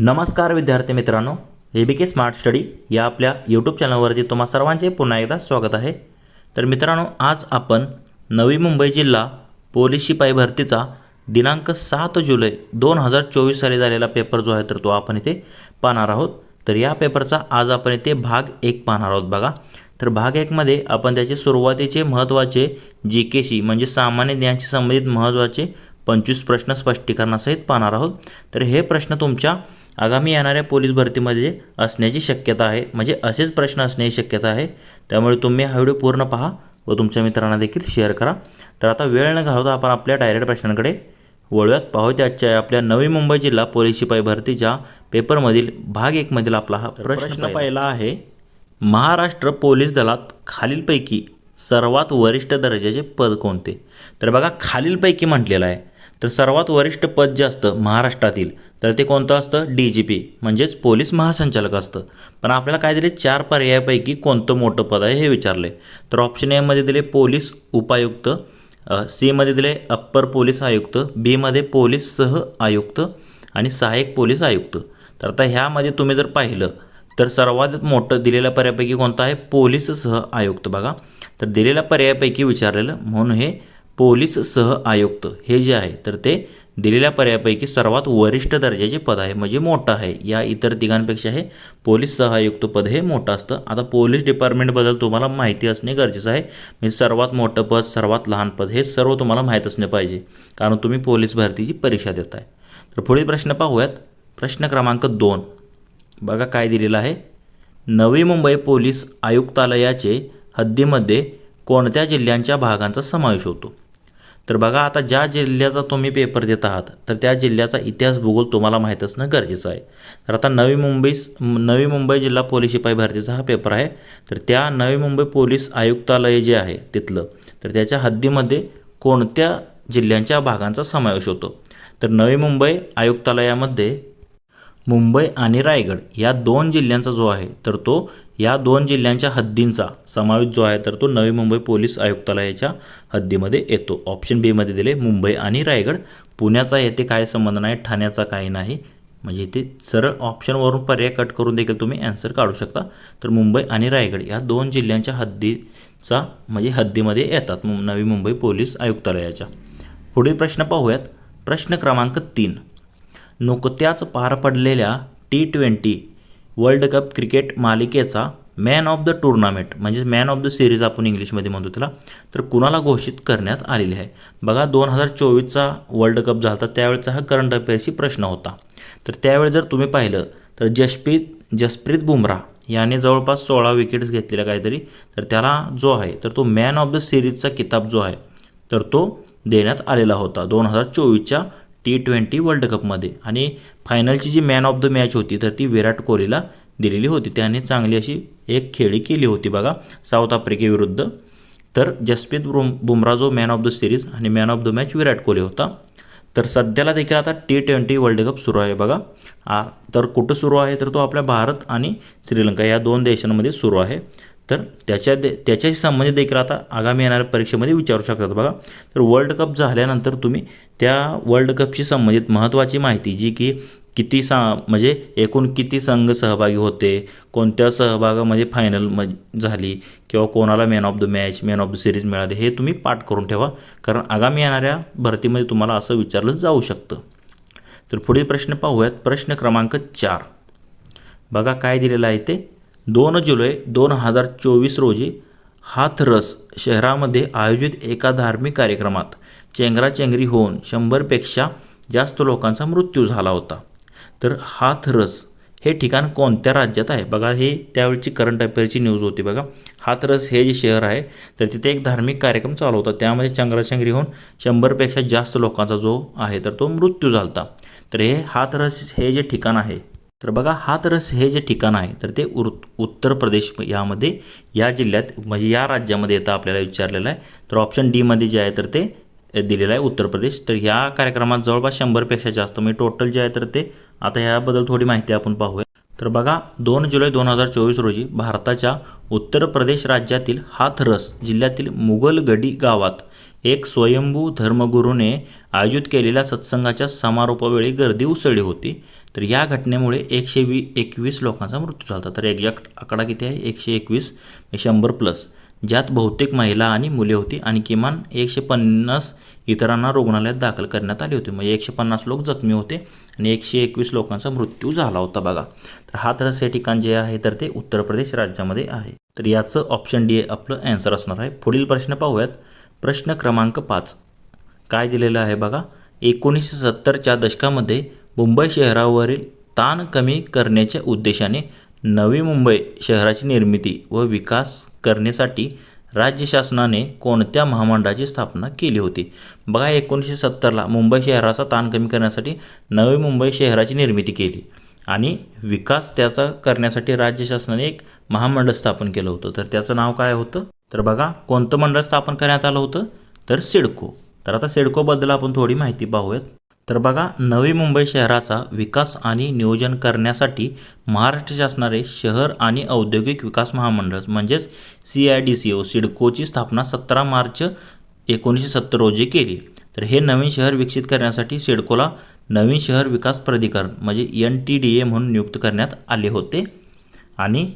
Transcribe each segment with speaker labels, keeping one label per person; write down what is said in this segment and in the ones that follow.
Speaker 1: नमस्कार विद्यार्थी मित्रांनो, ABK स्मार्ट स्टडी या आपल्या यूट्यूब चॅनलवरती तुम्हा सर्वांचे पुन्हा एकदा स्वागत आहे। तर मित्रांनो, आज आपण नवी मुंबई जिल्हा पोलीस शिपाई भरतीचा दिनांक 7 जुलै 2024 साली झालेला पेपर जो आहे तर तो आपण इथे पाहणार आहोत। तर या पेपरचा आज आपण इथे भाग 1 पाहणार आहोत बघा। तर भाग 1 मध्ये आपण त्याचे सुरुवातीचे महत्त्वाचे जीकेशी म्हणजे सामान्य ज्ञानाशी संबंधित महत्त्वाचे 25 प्रश्न स्पष्टीकरणासहित पाहणार आहोत। तर हे प्रश्न तुमच्या आगामी येणाऱ्या पोलीस भरतीमध्ये असण्याची शक्यता आहे, म्हणजे असेच प्रश्न असण्याची शक्यता आहे। त्यामुळे तुम्ही हा व्हिडिओ पूर्ण पहा व तुमच्या मित्रांना देखील शेअर करा। तर आता वेळ न घालवता आपण आपल्या डायरेक्ट प्रश्नांकडे वळूयात। पाहूया आजच्या आपल्या नवी मुंबई जिल्हा पोलीस शिपाई भरतीच्या पेपरमधील भाग 1 मधील आपला हा प्रश्न पहिला आहे, महाराष्ट्र पोलीस दलात खालीलपैकी सर्वात वरिष्ठ दर्जाचे पद कोणते? तर बघा, खालीलपैकी म्हटलेलं आहे, तर सर्वात वरिष्ठ पद जे असतं महाराष्ट्रातील तर ते कोणतं असतं? DGP म्हणजेच पोलीस महासंचालक असतं। पण आपल्याला काय दिले, 4 पर्यायापैकी कोणतं मोठं पद आहे हे विचारले। तर ऑप्शन ए मध्ये दिले पोलीस उपायुक्त, सी मध्ये दिले अप्पर पोलीस आयुक्त, बी मध्ये पोलीस सह आयुक्त आणि सहाय्यक पोलीस आयुक्त। तर आता ह्यामध्ये तुम्ही जर पाहिलं तर सर्वात मोठं दिलेल्या पर्यायापैकी कोणतं आहे? पोलीस सह आयुक्त। बघा, तर दिलेल्या पर्यायापैकी विचारलेलं म्हणून हे पोलीस सह आयुक्त हे जे आहे तर ते दिलेल्या पर्यायापैकी सर्वात वरिष्ठ दर्जाचे पद आहे, म्हणजे मोठं आहे। या इतर तिघांपेक्षा हे पोलीस सह आयुक्त पद हे मोठं असतं। आता पोलीस डिपार्टमेंटबद्दल तुम्हाला माहिती असणे गरजेचं आहे, म्हणजे सर्वात मोठं पद, सर्वात लहान पद हे सर्व तुम्हाला माहीत असणे पाहिजे, कारण तुम्ही पोलीस भरतीची परीक्षा देत आहे। तर पुढील प्रश्न पाहूयात। प्रश्न क्रमांक 2 बघा काय दिलेलं आहे, नवी मुंबई पोलीस आयुक्तालयाचे हद्दीमध्ये कोणत्या जिल्ह्यांच्या भागांचा समावेश होतो? तर बघा, आता ज्या जिल्ह्याचा तुम्ही पेपर देत आहात तर त्या जिल्ह्याचा इतिहास भूगोल तुम्हाला माहीत असणं गरजेचं आहे। तर आता नवी मुंबई जिल्हा पोलीस शिपाई भरतीचा हा पेपर आहे। तर त्या नवी मुंबई पोलीस आयुक्तालय जे आहे तिथलं तर त्याच्या हद्दीमध्ये कोणत्या जिल्ह्यांच्या भागांचा समावेश होतो? तर नवी मुंबई आयुक्तालयामध्ये मुंबई आणि रायगड या 2 जिल्ह्यांचा जो आहे तर तो या 2 जिल्ह्यांच्या हद्दींचा समावेश जो आहे तर तो नवी मुंबई पोलीस आयुक्तालयाच्या हद्दीमध्ये येतो। ऑप्शन बी मध्ये दिले मुंबई आणि रायगड। पुण्याचा येथे काय संबंध नाही, ठाण्याचा काही नाही, म्हणजे इथे सरळ ऑप्शनवरून पर्याय कट करून देखील तुम्ही आन्सर काढू शकता। तर मुंबई आणि रायगड या 2 जिल्ह्यांच्या हद्दीचा म्हणजे हद्दीमध्ये येतात नवी मुंबई पोलीस आयुक्तालयाच्या। पुढील प्रश्न पाहूयात। प्रश्न क्रमांक 3, नुकत्याच पार पडलेल्या T20 वर्ल्ड कप क्रिकेट मालिकेचा मॅन ऑफ द टुर्नामेंट म्हणजे मॅन ऑफ द सिरीज आपण इंग्लिशमध्ये म्हणतो त्याला, तर कुणाला घोषित करण्यात आलेले आहे? बघा, 2024चा वर्ल्ड कप झाला होता, त्यावेळेचा हा करंट अफेअर्सची प्रश्न होता। तर त्यावेळी जर तुम्ही पाहिलं तर जसप्रीत बुमराह याने जवळपास 16 विकेट्स घेतलेल्या काहीतरी, तर त्याला जो आहे तर तो मॅन ऑफ द सिरीजचा किताब जो आहे तर तो देण्यात आलेला होता 2024च्या T20 वर्ल्ड कपमध्ये। आणि फायनलची जी मॅन ऑफ द मॅच होती तर ती विराट कोहलीला दिलेली होती। त्याने चांगली अशी एक खेळी केली होती बघा साऊथ आफ्रिकेविरुद्ध। तर जसप्रीत बुमराह जो मॅन ऑफ द सिरीज आणि man of the match Virat Kohli होता। तर सध्याला देखील आता T20 वर्ल्ड कप सुरू आहे बघा। तर कुठं सुरू आहे तर तो आपल्या भारत आणि श्रीलंका या 2 देशांमध्ये सुरू आहे। तर त्याच्याशी संबंधित देखील आता आगामी येणाऱ्या परीक्षेमध्ये विचारू शकतात बघा। तर वर्ल्ड कप झाल्यानंतर तुम्ही त्या वर्ल्ड कपशी संबंधित महत्त्वाची माहिती जी की म्हणजे एकूण किती संघ सहभागी होते, कोणत्या सहभागामध्ये फायनल झाली किंवा कोणाला man of the match man of the series मिळाले हे तुम्ही पाठ करून ठेवा, कारण आगामी येणाऱ्या भरतीमध्ये तुम्हाला असं विचारलं जाऊ शकतं। तर पुढील प्रश्न पाहूयात। प्रश्न क्रमांक 4 बघा काय दिलेलं आहे ते, 2 जुलै 2024 रोजी हाथरस शहरामध्ये आयोजित एका धार्मिक कार्यक्रमात चेंगराचेंगरी होऊन 100पेक्षा जास्त लोकांचा मृत्यू झाला होता। तर हाथरस हे ठिकाण कोणत्या राज्यात आहे? बघा, हे त्यावेळची करंट अफेअरची न्यूज होती बघा। हाथरस हे जे शहर आहे तर तिथे एक धार्मिक कार्यक्रम चालू होता, त्यामध्ये चेंगराचेंगरी होऊन 100पेक्षा जास्त लोकांचा जो आहे तर तो मृत्यू झाला होता। तर हे हाथरस हे जे ठिकाण आहे तर बघा, हाथरस हे जे ठिकाण आहे तर ते उत्तर प्रदेश यामध्ये या जिल्ह्यात म्हणजे या राज्यामध्ये येतं आपल्याला विचारलेलं आहे। तर ऑप्शन डी मध्ये जे आहे तर ते दिलेलं आहे उत्तर प्रदेश। तर ह्या कार्यक्रमात जवळपास 100पेक्षा जास्त म्हणजे टोटल जे आहे तर ते आता ह्याबद्दल थोडी माहिती आपण पाहूया। तर बघा, 2 जुलै 2024 रोजी भारताच्या उत्तर प्रदेश राज्यातील हाथरस जिल्ह्यातील मुगलगडी गावात एक स्वयंभू धर्मगुरूने आयोजित केलेल्या सत्संगाच्या समारोपावेळी गर्दी उसळली होती। तर या घटनेमुळे 121 लोकांचा मृत्यू झाला. तर एक्झॅक्ट आकडा किती आहे? 121 100+, ज्यात बहुतेक महिला आणि मुले होती आणि किमान 150 इतरांना रुग्णालयात दाखल करण्यात आले होते. म्हणजे 150 लोक जखमी होते आणि 121 लोकांचा मृत्यू झाला होता बघा. तर हाथरस हे ठिकाण जे आहे तर ते उत्तर प्रदेश राज्यामध्ये आहे. तर याचं ऑप्शन डी आपलं ॲन्सर असणार आहे. पुढील प्रश्न पाहूयात. प्रश्न क्रमांक 5 काय दिलेलं आहे बघा. 1970च्या दशकामध्ये मुंबई शहरावरील ताण कमी करण्याच्या उद्देशाने नवी मुंबई शहराची निर्मिती व विकास करण्यासाठी राज्य शासनाने कोणत्या महामंडळाची स्थापना केली होती? बघा 1970ला मुंबई शहराचा ताण कमी करण्यासाठी नवी मुंबई शहराची निर्मिती केली आणि विकास त्याचा करण्यासाठी राज्य शासनाने एक महामंडळ स्थापन केलं होतं. तर त्याचं नाव काय होतं? तर बघा कोणतं मंडळ स्थापन करण्यात आलं होतं? तर सिडको. तर आता सिडकोबद्दल आपण थोडी माहिती पाहूयात. तर बघा नवी मुंबई शहराचा विकास आणि नियोजन करण्यासाठी महाराष्ट्र शासनाने शहर आणि औद्योगिक विकास महामंडळ म्हणजेच CIDCO सिडकोची स्थापना 17 मार्च 1970 रोजी केली. तर हे नवीन शहर विकसित करण्यासाठी सिडकोला नवीन शहर विकास प्राधिकरण म्हणजे NTDA म्हणून नियुक्त करण्यात आले होते. आणि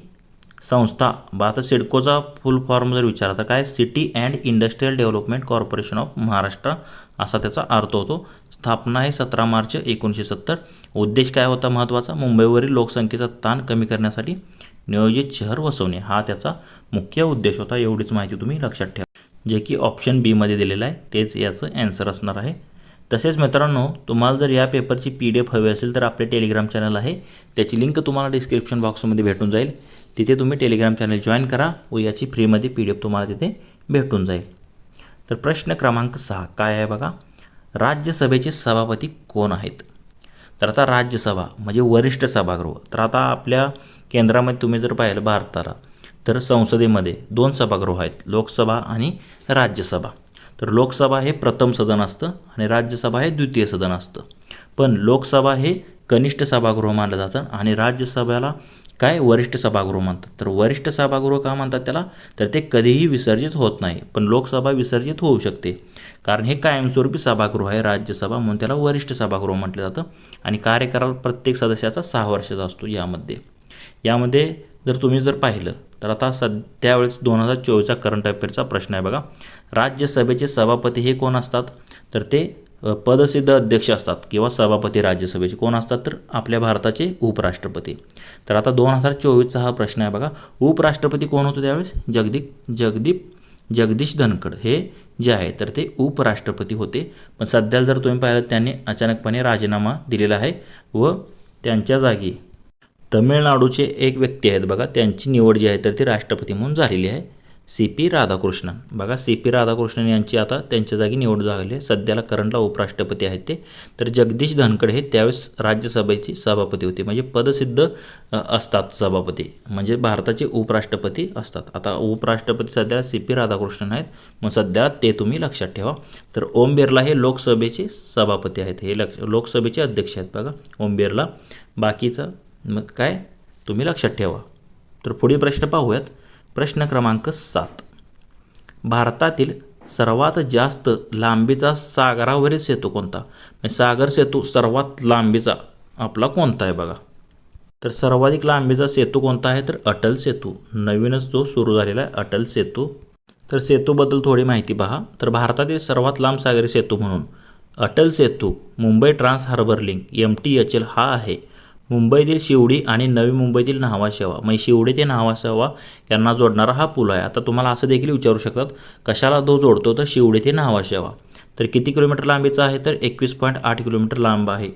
Speaker 1: संस्था आता सिडकोचा फुल फॉर्म जर विचारला तर काय? City and industrial development corporation of Maharashtra असा त्याचा अर्थ होतो. स्थापना आहे 17 मार्च 1970. उद्देश काय होता महत्त्वाचा? मुंबईवरील लोकसंख्येचा ताण कमी करण्यासाठी नियोजित शहर वसवणे हा त्याचा मुख्य उद्देश होता. एवढीच माहिती तुम्ही लक्षात ठेवा, जे की ऑप्शन बी मध्ये दिलेलं आहे तेच याचं ॲन्सर असणार आहे. तसेच मित्रांनो तुम्हाला जर या पेपरची PDF हवी असेल तर आपले टेलिग्राम चॅनल आहे, त्याची लिंक तुम्हाला डिस्क्रिप्शन बॉक्समध्ये भेटून जाईल. तिथे तुम्ही टेलिग्राम चॅनल जॉईन करा व याची फ्रीमध्ये PDF तुम्हाला तिथे भेटून जाईल. तर प्रश्न क्रमांक 6 काय आहे बघा. राज्यसभेचे सभापती कोण आहेत? तर आता राज्यसभा म्हणजे वरिष्ठ सभागृह. तर आता आपल्या केंद्रामध्ये तुम्ही जर पाहिलं भारताला तर संसदेमध्ये 2 सभागृह आहेत, लोकसभा आणि राज्यसभा. तर लोकसभा हे प्रथम सदन असतं आणि राज्यसभा हे द्वितीय सदन असतं. पण लोकसभा हे कनिष्ठ सभागृह मानलं जातं आणि राज्यसभेला काय वरिष्ठ सभागृह म्हणतात. तर वरिष्ठ सभागृह का म्हणतात त्याला? तर ते कधीही विसर्जित होत नाही. पण लोकसभा विसर्जित होऊ शकते कारण हे कायमस्वरूपी सभागृह आहे राज्यसभा, म्हणून त्याला वरिष्ठ सभागृह म्हटलं जातं. आणि कार्यकाळ प्रत्येक सदस्याचा 6 वर्षाचा असतो. यामध्ये जर तुम्ही जर पाहिलं तर आता त्यावेळेस 2024चा करंट अफेअरचा प्रश्न आहे बघा. राज्यसभेचे सभापती हे कोण असतात? तर ते पदसिद्ध अध्यक्ष असतात किंवा सभापती राज्यसभेचे कोण असतात? तर आपल्या भारताचे उपराष्ट्रपती. तर आता 2024चा हा प्रश्न आहे बघा. उपराष्ट्रपती कोण होतं त्यावेळेस? जगदीश धनखड हे जे आहे तर ते उपराष्ट्रपती होते. पण सध्याला जर तुम्ही पाहिलं त्यांनी अचानकपणे राजीनामा दिलेला आहे व त्यांच्या जागी तमिळनाडूचे एक व्यक्ती आहेत बघा, त्यांची निवड जी आहे तर ती राष्ट्रपती म्हणून झालेली आहे. CP राधाकृष्णन. बघा CP राधाकृष्णन यांची आता त्यांच्या जागी निवड झाली आहे. सध्याला करंटला उपराष्ट्रपती आहेत ते. तर जगदीश धनखड हे त्यावेळेस राज्यसभेचे सभापती होते. म्हणजे पदसिद्ध असतात सभापती, म्हणजे भारताचे उपराष्ट्रपती असतात. आता उपराष्ट्रपती सध्या CP राधाकृष्णन आहेत, मग सध्या ते तुम्ही लक्षात ठेवा. तर ओम बिर्ला हे लोकसभेचे सभापती आहेत, हे लोकसभेचे अध्यक्ष आहेत बघा ओम बिर्ला. बाकीचं मग काय तुम्ही लक्षात ठेवा. तर पुढील प्रश्न पाहूयात. प्रश्न क्रमांक 7. भारतातील सर्वात जास्त लांबीचा सागरावरील सेतू कोणता? सागर सेतू सर्वात लांबीचा आपला कोणता आहे बघा. तर सर्वाधिक लांबीचा सेतू कोणता आहे? तर अटल सेतू. नवीनच जो सुरू झालेला आहे अटल सेतू. तर सेतूबद्दल थोडी माहिती पहा. तर भारतातील सर्वात लांब सागरी सेतू म्हणून Atal Setu Mumbai trans harbour link MTHL हा आहे. मुंबईतील शिवडी आणि नवी मुंबईतील न्हावा शेवा म्हणजे शिवडी ते न्हावा शेवा यांना जोडणारा हा पूल आहे. आता तुम्हाला असं देखील विचारू शकतात कशाला तो जोडतो? तर शिवडी ते न्हावा शेवा. तर किती किलोमीटर लांबीचा आहे? तर 21.8 किलोमीटर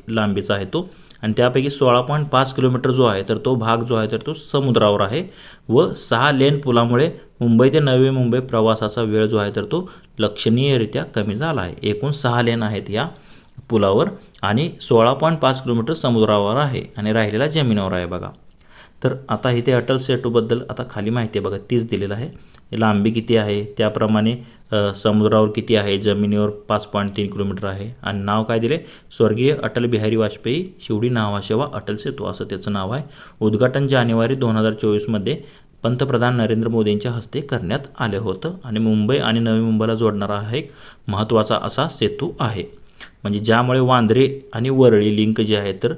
Speaker 1: लांबीचा आहे तो. आणि त्यापैकी 16.5 किलोमीटर जो आहे तर तो भाग जो आहे तर तो समुद्रावर आहे व 6 लेन पुलामुळे मुंबई ते नवी मुंबई प्रवासाचा वेळ जो आहे तर तो लक्षणीयरित्या कमी झाला आहे. एकूण 6 लेन आहेत या पुलावर आणि 16.5 किलोमीटर समुद्रावर आहे आणि राहिलेला जमिनीवर आहे बघा. तर आता इथे अटल सेतूबद्दल आता खाली माहिती आहे बघा, तीच दिलेलं आहे. लांबी किती आहे त्याप्रमाणे समुद्रावर किती आहे, जमिनीवर 5.3 किलोमीटर आहे आणि नाव काय दिले? स्वर्गीय अटल बिहारी वाजपेयी शिवडी न्हावा शेवा अटल सेतू असं त्याचं नाव आहे. उद्घाटन जानेवारी 2024मध्ये पंतप्रधान नरेंद्र मोदींच्या हस्ते करण्यात आले होतं आणि मुंबई आणि नवी मुंबईला जोडणारा हा एक महत्त्वाचा असा सेतू आहे. म्हणजे ज्यामुळे वांद्रे आणि वरळी लिंक जे आहे तर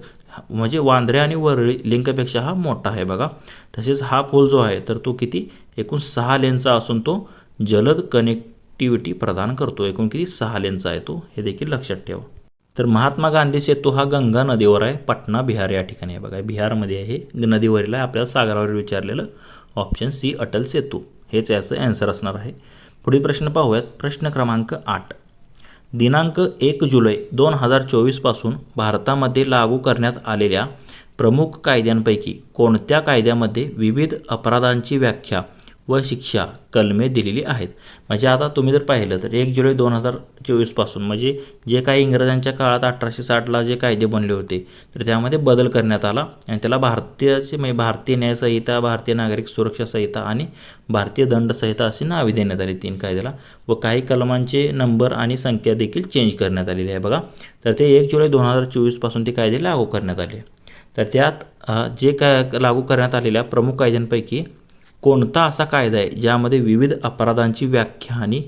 Speaker 1: म्हणजे वांद्रे आणि वरळी लिंकपेक्षा हा मोठा आहे बघा. तसेच हा पूल जो आहे तर तो किती एकूण 6 लेनचा असून तो जलद कनेक्टिव्हिटी प्रदान करतो. एकूण किती 6 लेनचा आहे तो, हे देखील लक्षात ठेवा. तर महात्मा गांधी सेतू हा गंगा नदीवर आहे, पटना बिहार या ठिकाणी आहे बघा. बिहारमध्ये आहे, नदीवरील आहे. आपल्याला सागरावर विचारलेलं ऑप्शन सी अटल सेतू हेच याचं ॲन्सर असणार आहे. पुढील प्रश्न पाहूयात. प्रश्न क्रमांक 8. दिनांक 1 जुलै 2024 पासून भारतामध्ये लागू करण्यात आलेल्या प्रमुख कायद्यांपैकी कोणत्या कायद्यामध्ये विविध अपराधांची व्याख्या व शिक्षा कलमे दिलेली आहेत? म्हणजे आता तुम्ही जर पाहिलं तर 1 जुलै 2024 पासून म्हणजे जे काही इंग्रजांच्या काळात 1860ला जे कायदे बनले होते तर त्यामध्ये बदल करण्यात आला आणि त्याला म्हणजे भारतीय न्याय संहिता, भारतीय नागरिक सुरक्षा संहिता आणि भारतीय दंड संहिता अशी नावे देण्यात आली 3 कायद्याला. व काही कलमांचे नंबर आणि संख्या देखील चेंज करण्यात आलेली आहे बघा. तर ते 1 जुलै 2024 पासून ते कायदे लागू करण्यात आले. तर त्यात जे काय लागू करण्यात आलेल्या प्रमुख कायद्यांपैकी कोणता असा कायदा आहे ज्यामध्ये विविध अपराधांची व्याख्या आणि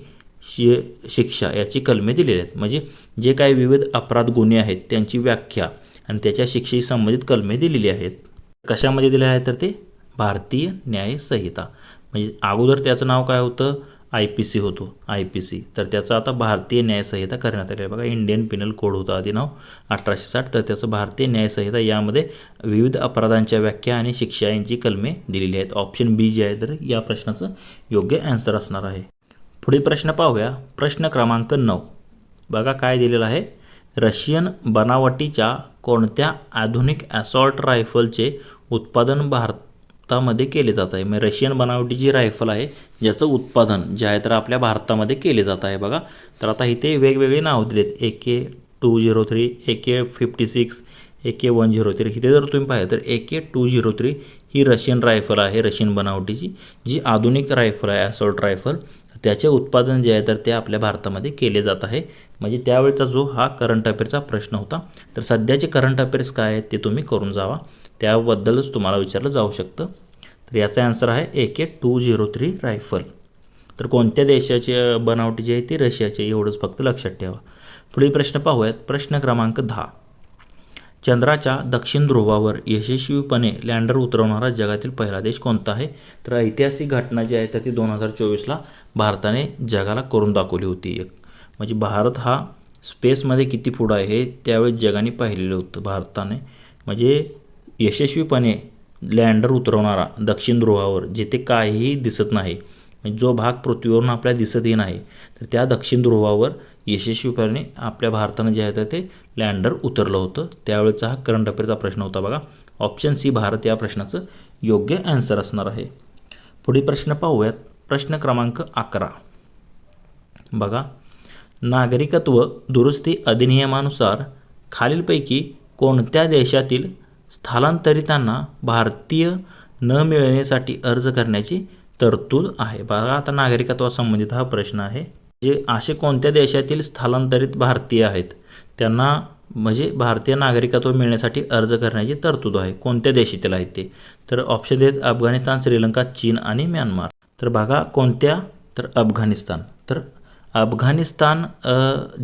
Speaker 1: शिक्षा याची कलमे दिलेली आहेत? म्हणजे जे काही विविध अपराध गुन्हे आहेत त्यांची व्याख्या आणि त्याच्या शिक्षेशी संबंधित कलमे दिलेली आहेत. कशामध्ये दिले आहे तर ते भारतीय न्याय संहिता. म्हणजे अगोदर त्याचं नाव काय होतं? IPC होतो, IPC. तर त्याचं आता भारतीय न्याय संहिता करण्यात आली आहे बघा. इंडियन पिनल कोड होतं आधी नाव 1860, तर त्याचं भारतीय न्याय संहिता. यामध्ये विविध अपराधांच्या व्याख्या आणि शिक्षा यांची कलमे दिलेली आहेत. ऑप्शन बी जे आहे तर या प्रश्नाचं योग्य ॲन्सर असणार आहे. पुढील प्रश्न पाहूया. प्रश्न क्रमांक 9. बघा काय दिलेलं आहे. रशियन बनावटीच्या कोणत्या आधुनिक ॲसॉल्ट रायफलचे उत्पादन भारतामध्ये केले जात आहे? म्हणजे रशियन बनावटीची रायफल आहे ज्याचं उत्पादन जे आहे तर आपल्या भारतामध्ये केले जात आहे बघा. तर आता इथे वेगवेगळी नावं दिलेत. AK-203, AK-56, AK-103. इथे जर तुम्ही पाहिलं तर AK-203 ही रशियन रायफल आहे, रशियन बनावटीची जी आधुनिक रायफल आहे, ॲसॉल्ट रायफल. त्याचे उत्पादन जे आहे तर ते आपल्या भारतामध्ये केले जात आहे. म्हणजे त्यावेळचा जो हा करंट अफेअरचा प्रश्न होता. तर सध्याचे करंट अफेअर्स काय आहेत ते तुम्ही करून जावा, त्याबद्दलच तुम्हाला विचारलं जाऊ शकतं. तर याचा आन्सर आहे AK-203 रायफल. तर कोणत्या देशाची बनावटी जी आहे ती रशियाची, एवढंच फक्त लक्षात ठेवा. पुढील प्रश्न पाहूयात. प्रश्न क्रमांक 10. चंद्राच्या दक्षिण ध्रुवावर यशस्वीपणे लँडर उतरवणारा जगातील पहिला देश कोणता आहे? तर ऐतिहासिक घटना जी आहे तर ती 2024ला भारताने जगाला करून दाखवली होती. म्हणजे भारत हा स्पेसमध्ये किती पुढं आहे हे त्यावेळेस जगाने पाहिलेलं होतं भारताने. म्हणजे यशस्वीपणे लँडर उतरवणारा दक्षिण ध्रुवावर जिथे काहीही दिसत नाही, म्हणजे जो भाग पृथ्वीवरून आपल्याला दिसतही नाही, तर त्या दक्षिण ध्रुवावर यशस्वीपणे आपल्या भारतानं जे आहे तर ते लँडर उतरलं होतं. त्यावेळेचा हा करंट अफेअरचा प्रश्न होता बघा. ऑप्शन सी भारत या प्रश्नाचं योग्य ॲन्सर असणार आहे. पुढील प्रश्न पाहूयात. प्रश्न क्रमांक 11. बघा. नागरिकत्व दुरुस्ती अधिनियमानुसार खालीलपैकी कोणत्या देशातील स्थलांतरितांना भारतीय न मिळण्यासाठी अर्ज करण्याची तरतूद आहे? बघा आता नागरिकत्वासंबंधित हा प्रश्न आहे. जे असे कोणत्या देशातील स्थलांतरित भारतीय आहेत त्यांना म्हणजे भारतीय नागरिकत्व मिळण्यासाठी अर्ज करण्याची तरतूद आहे. कोणत्या देशातील आहेत ते? तर ऑप्शन आहेत अफगाणिस्तान, श्रीलंका, चीन आणि म्यानमार. तर बघा कोणत्या? तर अफगाणिस्तान. तर अफगाणिस्तान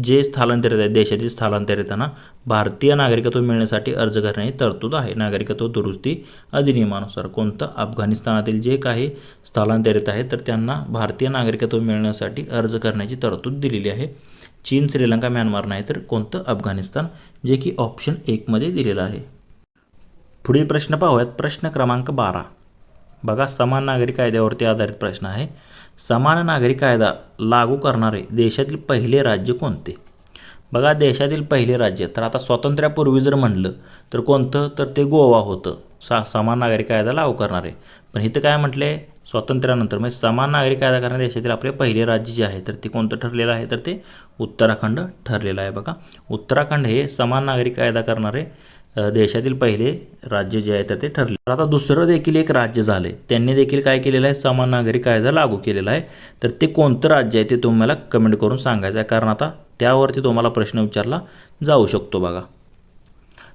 Speaker 1: जे स्थलांतरित आहेत देशातील स्थलांतरितांना भारतीय नागरिकत्व मिळण्यासाठी अर्ज करण्याची तरतूद आहे नागरिकत्व दुरुस्ती अधिनियमानुसार. कोणतं? अफगाणिस्तानातील जे काही स्थलांतरित आहेत तर त्यांना भारतीय नागरिकत्व मिळण्यासाठी अर्ज करण्याची तरतूद दिलेली आहे. चीन, श्रीलंका, म्यानमार नाही तर कोणतं? अफगाणिस्तान, जे की ऑप्शन 1 मध्ये दिलेलं आहे. पुढील प्रश्न पाहूयात. प्रश्न क्रमांक 12. बघा समान नागरी कायद्यावरती आधारित प्रश्न आहे. समान नागरी कायदा लागू करणारे देशातील पहिले राज्य कोणते? बघा देशातील पहिले राज्य तर आता स्वातंत्र्यापूर्वी जर म्हणलं तर कोणतं? तर ते गोवा होतं समान नागरी कायदा लागू करणारे. पण इथं काय म्हटलं आहे? स्वातंत्र्यानंतर म्हणजे समान नागरी कायदा करणारे देशातील आपले पहिले राज्य जे आहे तर ते कोणतं ठरलेलं आहे? तर ते उत्तराखंड ठरलेलं आहे बघा. उत्तराखंड हे समान नागरी कायदा करणारे देशातील पहिले राज्य जे आहे तर ते ठरले. आता दुसरं देखील एक राज्य झाले, त्यांनी देखील काय केलेलं आहे? समान नागरी कायदा लागू केलेला आहे. तर ते कोणतं राज्य आहे ते तुम्हाला कमेंट करून सांगायचं आहे, कारण आता त्यावरती तुम्हाला प्रश्न विचारला जाऊ शकतो बघा.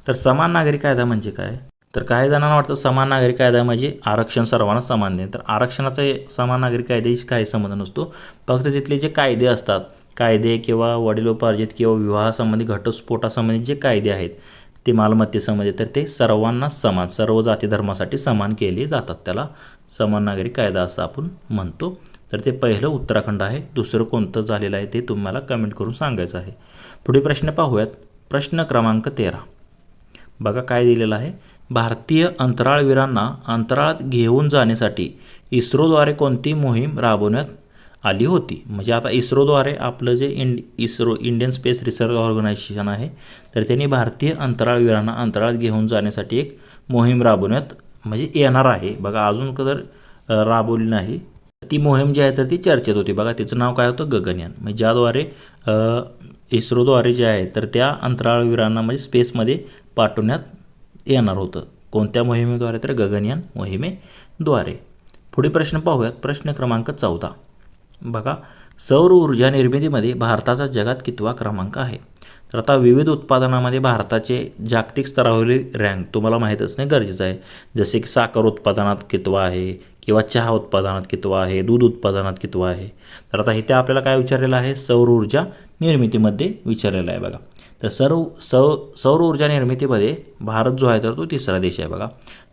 Speaker 1: तर समान नागरी कायदा म्हणजे काय? तर काही जणांना वाटतं समान नागरी कायदा म्हणजे आरक्षण सर्वांना समान देणे. तर आरक्षणाचा समान नागरी कायद्याशी काही संबंध नसतो. फक्त तिथले जे कायदे असतात, कायदे किंवा वडिलोपार्जित किंवा विवाहासंबंधी घटस्फोटासंबंधित जे कायदे आहेत ते मालमत्तेसंबंधी, तर ते सर्वांना समान, सर्व जाती धर्मासाठी समान केले जातात. त्याला समान नागरी कायदा असं आपण म्हणतो. तर ते पहिलं उत्तराखंड आहे. दुसरं कोणतं झालेलं आहे ते तुम्हाला कमेंट करून सांगायचं आहे. पुढे प्रश्न पाहूयात. प्रश्न क्रमांक 13. बघा काय दिलेलं आहे. भारतीय अंतराळवीरांना अंतराळात घेऊन जाण्यासाठी इस्रोद्वारे कोणती मोहीम राबवण्यात आली होती? म्हणजे आता इस्रोद्वारे आपलं जे ISRO Indian space research organisation आहे, तर त्यांनी भारतीय अंतराळवीरांना अंतराळात घेऊन जाण्यासाठी एक मोहीम राबवण्यात म्हणजे येणार आहे. बघा अजून तर राबवली नाही. ती मोहीम जी आहे तर ती चर्चेत होती. बघा तिचं नाव काय होतं? गगनयान. म्हणजे ज्याद्वारे इस्रोद्वारे जे आहे तर त्या अंतराळवीरांना म्हणजे स्पेसमध्ये पाठवण्यात येणार होतं. कोणत्या मोहिमेद्वारे? तर गगनयान मोहिमेद्वारे. पुढे प्रश्न पाहूयात. प्रश्न क्रमांक 14. बघा सौर ऊर्जा निर्मितीमध्ये भारताचा जगात कितवा क्रमांक आहे? तर आता विविध उत्पादनामध्ये भारताचे जागतिक स्तरावरील रँक तुम्हाला माहीत असणे गरजेचं आहे. जसे की साखर उत्पादनात कितवा आहे, किंवा चहा उत्पादनात कितवा आहे, दूध उत्पादनात कितवा आहे. तर आता इथे आपल्याला काय विचारलेलं आहे? सौर ऊर्जा निर्मितीमध्ये विचारलेलं आहे. बघा तर सौर ऊर्जा निर्मितीमध्ये भारत जो आहे तर तो तिसरा देश आहे. बघा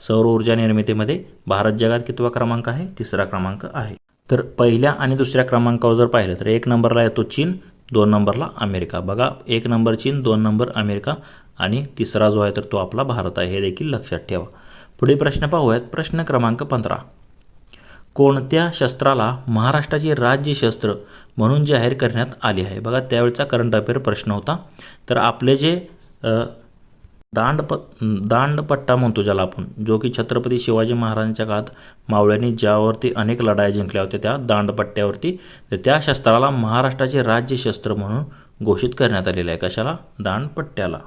Speaker 1: सौर ऊर्जा निर्मितीमध्ये भारत जगात कितवा क्रमांक आहे? तिसरा क्रमांक आहे. तर पहिल्या आणि दुसऱ्या क्रमांकावर जर पाहिलं तर 1 नंबरला येतो चीन, 2 नंबरला अमेरिका. बघा 1 नंबर चीन, 2 नंबर अमेरिका आणि तिसरा जो आहे तर तो आपला भारत आहे. हे देखील लक्षात ठेवा. पुढे प्रश्न पाहूयात. प्रश्न क्रमांक 15. कोणत्या शस्त्राला महाराष्ट्राचे राज्य शस्त्र म्हणून जाहीर करण्यात आले आहे? बघा त्यावेळचा करंट अफेअर प्रश्न होता. तर आपले जे दांडपट्टा म्हणतो ज्याला आपण, जो की छत्रपती शिवाजी महाराजांच्या काळात मावळ्यांनी ज्यावरती अनेक लढाया जिंकल्या होत्या त्या दांडपट्ट्यावरती, तर त्या शस्त्राला महाराष्ट्राचे राज्य शस्त्र म्हणून घोषित करण्यात आलेलं आहे. कशाला? दांडपट्ट्याला.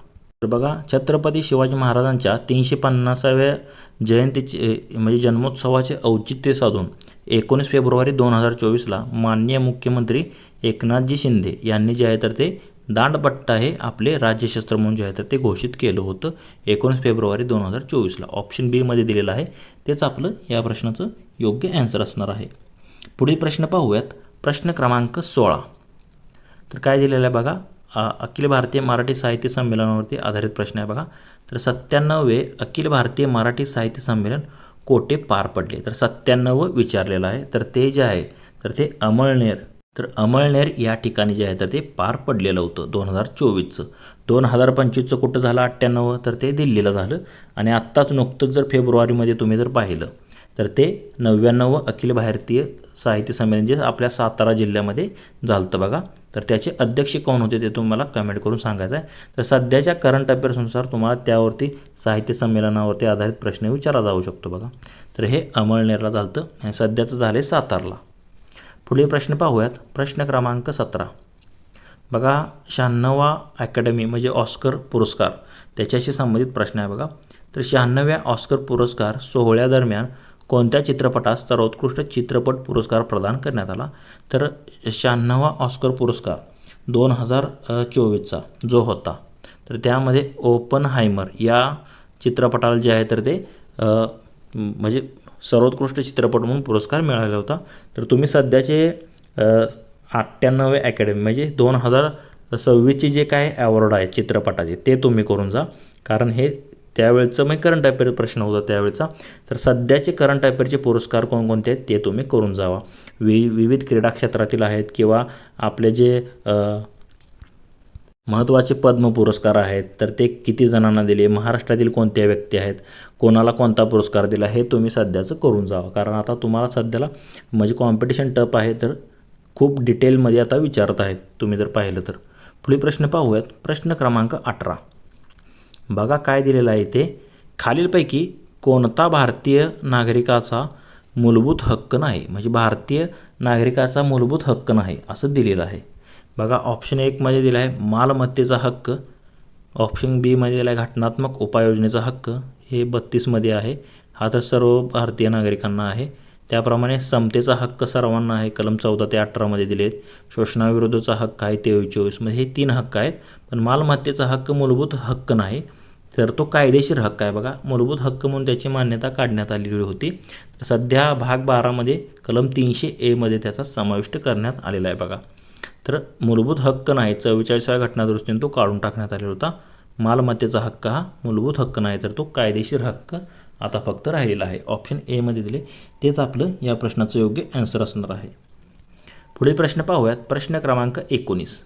Speaker 1: तर बघा छत्रपती शिवाजी महाराजांच्या 350व्या जयंतीचे म्हणजे जन्मोत्सवाचे औचित्य साधून 19 फेब्रुवारी 2024ला माननीय मुख्यमंत्री एकनाथजी शिंदे यांनी जे आहे तर ते दांडपट्टा हे आपले राज्यशस्त्र म्हणून जे आहे तर ते घोषित केलं होतं 19 फेब्रुवारी 2024ला. ऑप्शन बी मध्ये दिलेलं आहे. तेच आपलं या प्रश्नाचं योग्य ॲन्सर असणार आहे. पुढील प्रश्न पाहूयात. प्रश्न क्रमांक 16. तर काय दिलेलं आहे बघा. अखिल भारतीय मराठी साहित्य संमेलनावरती आधारित प्रश्न आहे. बघा तर 97वे अखिल भारतीय मराठी साहित्य संमेलन कोठे पार पडले? तर 97 विचारलेलं आहे. तर ते जे आहे तर ते अमळनेर. तर अमळनेर या ठिकाणी जे आहे तर ते पार पडलेलं होतं 2024चं. 2025चं कुठं झालं? 98. तर ते दिल्लीला झालं. आणि आत्ताच नुकतंच जर फेब्रुवारीमध्ये तुम्ही जर पाहिलं तर ते 99 अखिल भारतीय साहित्य संमेलन जे आपल्या सातारा जिल्ह्यामध्ये झालं होतं. बघा तर त्याचे अध्यक्ष कोण होते ते तुम्हाला कमेंट करून सांगायचं आहे. तर सध्याच्या करंट अफेअर्सनुसार तुम्हाला त्यावरती साहित्य संमेलनावरती आधारित प्रश्न विचारला जाऊ शकतो. बघा तर हे अमळनेरला झालं होतं आणि सध्याचं झालं आहे सातारला. पुढील प्रश्न पाहूयात. प्रश्न क्रमांक 17. बघा 96वा अकॅडमी म्हणजे ऑस्कर पुरस्कार त्याच्याशी संबंधित प्रश्न आहे. बघा तर 96व्या ऑस्कर पुरस्कार सोहळ्यादरम्यान कोणत्या चित्रपटास सर्वोत्कृष्ट चित्रपट पुरस्कार प्रदान करण्यात आला? तर 96वा ऑस्कर पुरस्कार 2024चा जो होता तर त्यामध्ये ओपनहायमर या चित्रपटाला जे आहे तर ते म्हणजे सर्वोत्कृष्ट चित्रपट म्हणून पुरस्कार मिळालेला होता. तर तुम्ही सध्याचे 98वे अकॅडमी म्हणजे 2026चे जे काय अवॉर्ड आहे चित्रपटाचे ते तुम्ही करून जा. कारण हे त्यावेळचं मग करंट अफेअर प्रश्न होता त्यावेळचा. तर सध्याचे करंट अफेअरचे पुरस्कार कोणकोणते आहेत ते तुम्ही करून जावा. विविध क्रीडा क्षेत्रातील आहेत किंवा आपले जे महत्त्वाचे पद्म पुरस्कार आहेत तर ते किती जणांना दिले, महाराष्ट्रातील कोणत्या व्यक्ती आहेत, कोणाला कोणता पुरस्कार दिला, हे तुम्ही सध्याचं करून जावं. कारण आता तुम्हाला सध्याला म्हणजे कॉम्पिटिशन टफ आहे तर खूप डिटेलमध्ये आता विचारत आहेत तुम्ही जर पाहिलं तर. पुढील प्रश्न पाहूयात. प्रश्न क्रमांक 18. बघा काय दिलेलं आहे ते. खालीलपैकी कोणता भारतीय नागरिकाचा मूलभूत हक्क नाही? म्हणजे भारतीय नागरिकाचा मूलभूत हक्क नाही असं दिलेलं आहे. बघा ऑप्शन 1 मध्ये दिला आहे मालमत्तेचा हक्क, ऑप्शन बी मध्ये दिला आहे घटनात्मक उपाययोजनेचा हक्क, हे 32 मध्ये आहे. हा तर सर्व भारतीय नागरिकांना आहे. त्याप्रमाणे समतेचा हक्क सर्वांना आहे, कलम 14 ते 18 मध्ये दिले आहेत. शोषणाविरोधाचा हक्क आहे 23-24 मध्ये. हे 3 हक्क आहेत. पण मालमत्तेचा हक्क मूलभूत हक्क नाही तर तो कायदेशीर हक्क आहे. बघा मूलभूत हक्क म्हणून त्याची मान्यता काढण्यात आलेली होती. तर सध्या भाग 12 मध्ये कलम 300A मध्ये त्याचा समाविष्ट करण्यात आलेला आहे. बघा तर मूलभूत हक्क नाही 44व्या घटनादुरुस्तीने तो काढून टाकण्यात आलेला होता. मालमत्तेचा हक्क हा मूलभूत हक्क नाही, तर तो कायदेशीर हक्क आता फक्त राहिलेला आहे. ऑप्शन एमध्ये दिले तेच आपलं या प्रश्नाचं योग्य आन्सर असणार आहे. पुढील प्रश्न पाहूयात. प्रश्न क्रमांक 19.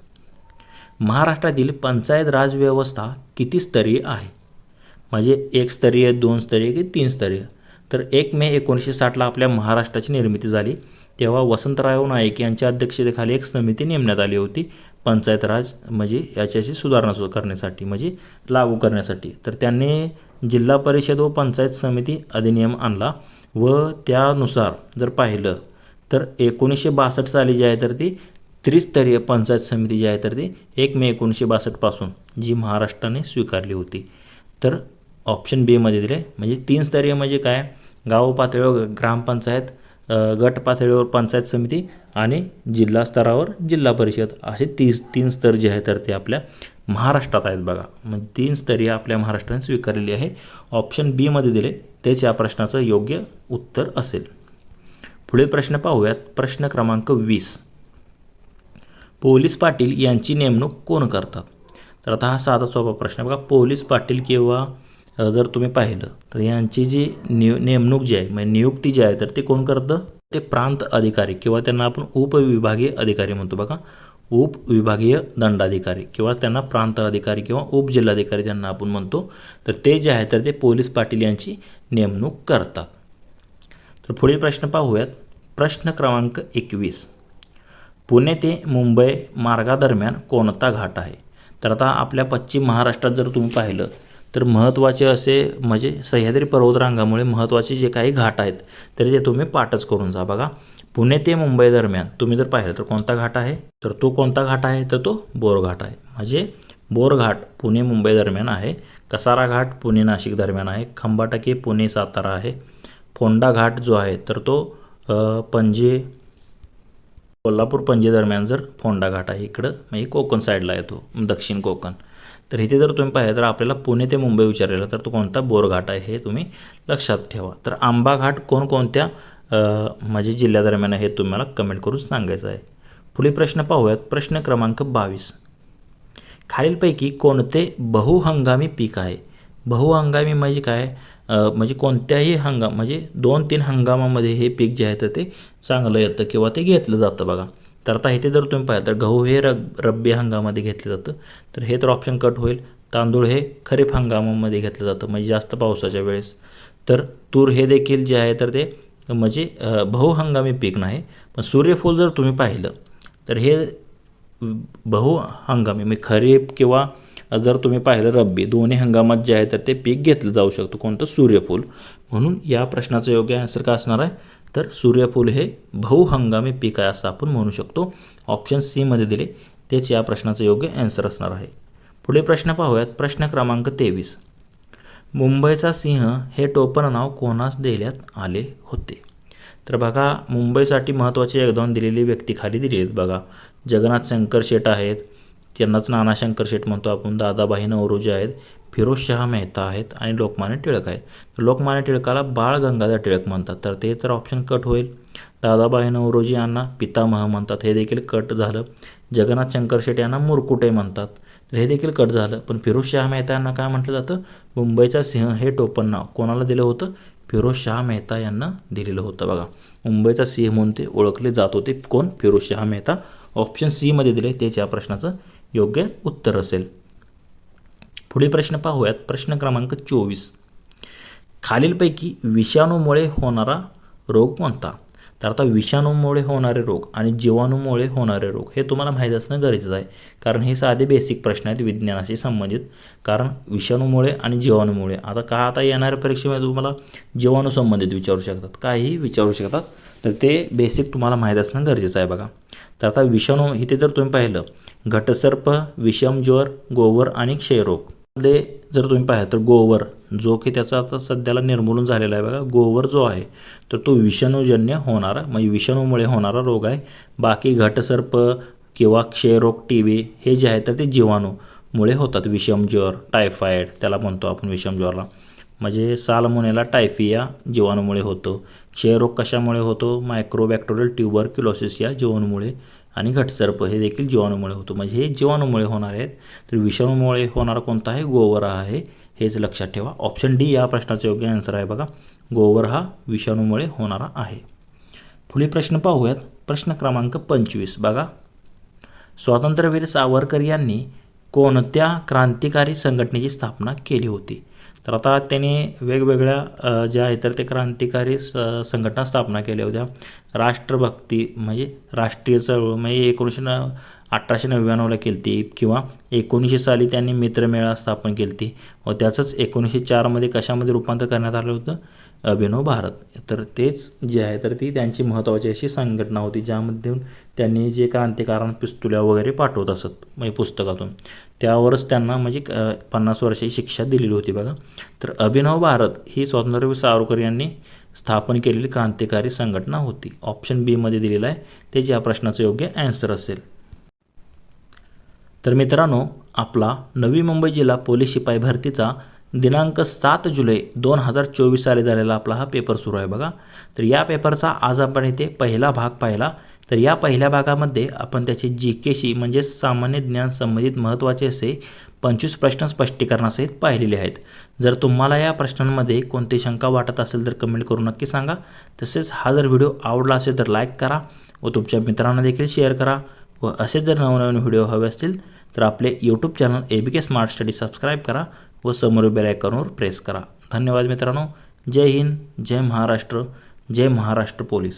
Speaker 1: महाराष्ट्रातील पंचायत राज व्यवस्था किती स्तरीय आहे? म्हणजे 1 स्तरीय, 2 स्तरीय की 3 स्तरीय? तर 1 मे 1960ला आपल्या महाराष्ट्राची निर्मिती झाली. तेव्हा वसंतराव नाईक यांच्या अध्यक्षतेखाली एक समिती नेमण्यात आली होती पंचायत राज म्हणजे याच्याशी सुधारणा करण्यासाठी, म्हणजे लागू करण्यासाठी. तर त्यांनी जिल्हा परिषद व पंचायत समिती अधिनियम आणला व त्यानुसार जर पाहिलं तर 1962 साली जी आहे तर ती त्रिस्तरीय पंचायत समिती जी आहे तर ती 1 मे 1962 पासून जी महाराष्ट्राने स्वीकारली होती. तर ऑप्शन बीमध्ये दिले. म्हणजे 3 स्तरीय म्हणजे काय? गाव पातळीवर ग्रामपंचायत, गट पातळीवर पंचायत समिती आणि जिल्हा स्तरावर जिल्हा परिषद, असे 3 स्तर जे आहे तर ते आपल्या महाराष्ट्रात आहेत बघा. म्हणजे 3 स्तरीय आपल्या महाराष्ट्राने स्वीकारलेली आहे. ऑप्शन बीमध्ये दिले तेच या प्रश्नाचं योग्य उत्तर असेल. पुढील प्रश्न पाहूयात. प्रश्न क्रमांक 20. पोलीस पाटील यांची नेमणूक कोण करतात? तर आता हा साधा सोपा प्रश्न बघा. पोलीस पाटील किंवा जर तुम्ही पाहिलं तर यांची जी नेमणूक जी आहे म्हणजे नियुक्ती जी आहे तर ते कोण करतं? ते प्रांत अधिकारी किंवा त्यांना आपण उपविभागीय अधिकारी म्हणतो बघा. उपविभागीय दंडाधिकारी किंवा त्यांना प्रांत अधिकारी किंवा उपजिल्हाधिकारी ज्यांना आपण म्हणतो, तर ते जे आहे तर ते पोलीस पाटील यांची नेमणूक करतात. तर पुढील प्रश्न पाहूयात. प्रश्न क्रमांक 21. पुणे ते मुंबई मार्गादरम्यान कोणता घाट आहे? तर आता आपल्या पश्चिम महाराष्ट्रात जर तुम्ही पाहिलं तर महत्त्वाचे असे म्हणजे सह्याद्री पर्वतरांगामुळे महत्त्वाचे जे काही घाट आहेत तर ते तुम्ही पाठच करून जा बघा. पुणे ते मुंबई दरम्यान तुम्ही जर पाहिलं तर कोणता घाट आहे? तर तो कोणता घाट आहे? तर तो बोरघाट आहे. म्हणजे बोरघाट पुणे मुंबई दरम्यान आहे. कसारा घाट पुणे नाशिक दरम्यान आहे. खंबाटकी पुणे सातारा आहे. फोंडा घाट जो आहे तर तो पणजी कोल्हापूर पणजी दरम्यान जर फोंडा घाट आहे इकडं म्हणजे कोकण साईडला येतो, दक्षिण कोकण. तर इथे जर तुम्ही पाहिलं तर आपल्याला पुणे ते मुंबई विचारलेलं तर तो कोणता बोरघाट आहे हे तुम्ही लक्षात ठेवा. तर आंबा घाट कोणकोणत्या म्हणजे जिल्ह्यादरम्यान हे तुम्हाला कमेंट करून सांगायचं आहे. पुढील प्रश्न पाहूयात. प्रश्न क्रमांक 22. खालीलपैकी कोणते बहुहंगामी पीक आहे? बहुहंगामी म्हणजे काय? म्हणजे कोणत्याही हंगाम म्हणजे 2-3 हंगामामध्ये हे पीक जे आहे तर ते चांगलं येतं किंवा ते घेतलं जातं बघा. तर आता इथे जर तुम्ही पाहिलं तर गहू हे रब्बी हंगामामध्ये घेतलं जातं, तर हे तर ऑप्शन कट होईल. तांदूळ हे खरीप हंगामामध्ये घेतलं जातं म्हणजे जास्त पावसाच्या वेळेस. तर तूर हे देखील जे आहे तर ते म्हणजे बहुहंगामी पीक नाही. पण सूर्यफूल जर तुम्ही पाहिलं तर हे बहुहंगामी म्हणजे खरीप किंवा जर तुम्ही पाहिलं रब्बी दोन्ही हंगामात जे आहे तर ते पीक घेतलं जाऊ शकतं. कोणतं? सूर्यफूल. म्हणून या प्रश्नाचं योग्य आन्सर काय असणार आहे? तर सूर्यफूल हे बहुहंगामी पीक आहे असं आपण म्हणू शकतो. ऑप्शन सीमध्ये दिले तेच या प्रश्नाचं योग्य आन्सर असणार आहे. पुढील प्रश्न पाहूयात. प्रश्न क्रमांक 23. मुंबईचा सिंह हे टोपण नाव कोणास देण्यात आले होते? तर बघा मुंबईसाठी महत्त्वाचे योगदान दिलेली व्यक्ती खाली दिली आहेत बघा. जगन्नाथ शंकर शेठ आहेत, त्यांनाच नाना शंकर शेठ म्हणतो आपण. दादाभाई नौरोजी आहेत, फिरोजशाह मेहता आहेत आणि लोकमान्य टिळक आहेत. तर लोकमान्य टिळकाला बाळ गंगाधर टिळक म्हणतात, तर ते तर ऑप्शन कट होईल. दादाभाई नौरोजी यांना पितामह म्हणतात, हे देखील कट झालं. जगन्नाथ शंकर शेठ यांना मुरकुटे म्हणतात, तर हे देखील कट झालं. पण फिरोजशाह मेहता यांना काय म्हटलं जातं? मुंबईचा सिंह हे टोपण नाव कोणाला दिलं होतं? फिरोजशाह मेहता यांना दिलेलं होतं बघा. मुंबईचा सिंह म्हणून ते ओळखले जात होते. कोण? फिरोजशाह मेहता. ऑप्शन सीमध्ये दिले तेच या प्रश्नाचं योग्य उत्तर असेल. पुढील प्रश्न पाहूयात. प्रश्न क्रमांक 24. खालीलपैकी विषाणूमुळे होणारा रोग कोणता? तर आता विषाणूमुळे होणारे रोग आणि जीवाणूमुळे होणारे रोग हे तुम्हाला माहीत असणं गरजेचं आहे, कारण हे साधे बेसिक प्रश्न आहेत विज्ञानाशी संबंधित. कारण विषाणूमुळे आणि जीवाणूमुळे आता येणाऱ्या परीक्षेमध्ये तुम्हाला जीवाणू संबंधित विचारू शकतात, काहीही विचारू शकतात. तर ते बेसिक तुम्हाला माहीत असणं गरजेचं आहे बघा. तर आता विषाणू इथे जर तुम्ही पाहिलं घटसर्प, विषमज्वर, गोवर आणि क्षयरोग मध्ये जर तुम्ही पाहिलं तर गोवर जो की त्याचा आता सध्याला निर्मूलन झालेला आहे बघा. गोवर जो आहे तर तो विषाणूजन्य होणारा म्हणजे विषाणूमुळे होणारा रोग आहे. बाकी घटसर्प किंवा क्षयरोग, TB हे जे आहे तर ते जीवाणूमुळे होतात. विषमज्वर, टायफॉइड त्याला म्हणतो आपण विषमज्वरला, म्हणजे साल्मोनेला टायफी या जीवाणूमुळे होतो. क्षयरोग कशामुळे होतो? मायक्रोबॅक्टेरियल ट्युबरक्युलोसिस या जीवाणूमुळे आणि घटसर्प हे देखील जीवाणूमुळे होतो. म्हणजे हे जीवाणूमुळे होणार आहेत. तर विषाणूमुळे होणारा कोणता आहे? गोवर आहे. हेच लक्षात ठेवा. ऑप्शन डी या प्रश्नाचं योग्य आन्सर आहे बघा. गोवर हा विषाणूमुळे होणारा आहे. पुढील प्रश्न पाहूयात. प्रश्न क्रमांक 25 बघा. स्वातंत्र्यवीर सावरकर यांनी कोणत्या क्रांतिकारी संघटनेची स्थापना केली होती? तर आता त्याने वेगवेगळ्या ज्या आहेत तर ते क्रांतिकारी संघटना स्थापना केल्या होत्या. राष्ट्रभक्ती म्हणजे राष्ट्रीय चळवळ म्हणजे 1899ला केली ती, किंवा 1900 साली त्यांनी मित्रमेळा स्थापन केली ती, व त्याचंच 1904मध्ये कशामध्ये रूपांतर करण्यात आलं होतं? अभिनव भारत. तर तेच जे आहे तर ती त्यांची महत्त्वाची अशी संघटना होती, ज्यामध्ये त्यांनी जे क्रांतिकारक पिस्तुल्या वगैरे पाठवत असत म्हणजे पुस्तकातून, त्यावरच त्यांना म्हणजे 50 वर्षाची शिक्षा दिलेली होती बघा. तर अभिनव भारत ही स्वातंत्र्यवीर सावरकर यांनी स्थापन केलेली क्रांतिकारी संघटना होती. ऑप्शन बी मध्ये दिलेला आहे, तेच या प्रश्नाचं योग्य आन्सर असेल. तर मित्रांनो, आपला नवी मुंबई जिल्हा पोलीस शिपाई भरतीचा दिनांक 7 जुलै 2024 साली झालेला आपला हा पेपर सुरू आहे बघा. तर या पेपरचा आज आपण इथे पहिला भाग पाहिला. तर या पहिल्या भागामध्ये आपण त्याचे GKशी म्हणजे सामान्य ज्ञान संबंधित महत्त्वाचे असे 25 प्रश्न स्पष्टीकरणासहित पाहिलेले आहेत. जर तुम्हाला या प्रश्नांमध्ये कोणती शंका वाटत असेल तर कमेंट करून नक्की सांगा. तसेच हा जर व्हिडिओ आवडला असेल तर लाईक करा व तुमच्या मित्रांना देखील शेअर करा. व असे जर नवनवीन व्हिडिओ हवे असतील तर आपले YouTube channel ABK smart study subscribe करा व समोर बेल आयकॉनवर प्रेस करा. धन्यवाद मित्रांनो. जय हिंद, जय महाराष्ट्र, जय महाराष्ट्र पोलीस.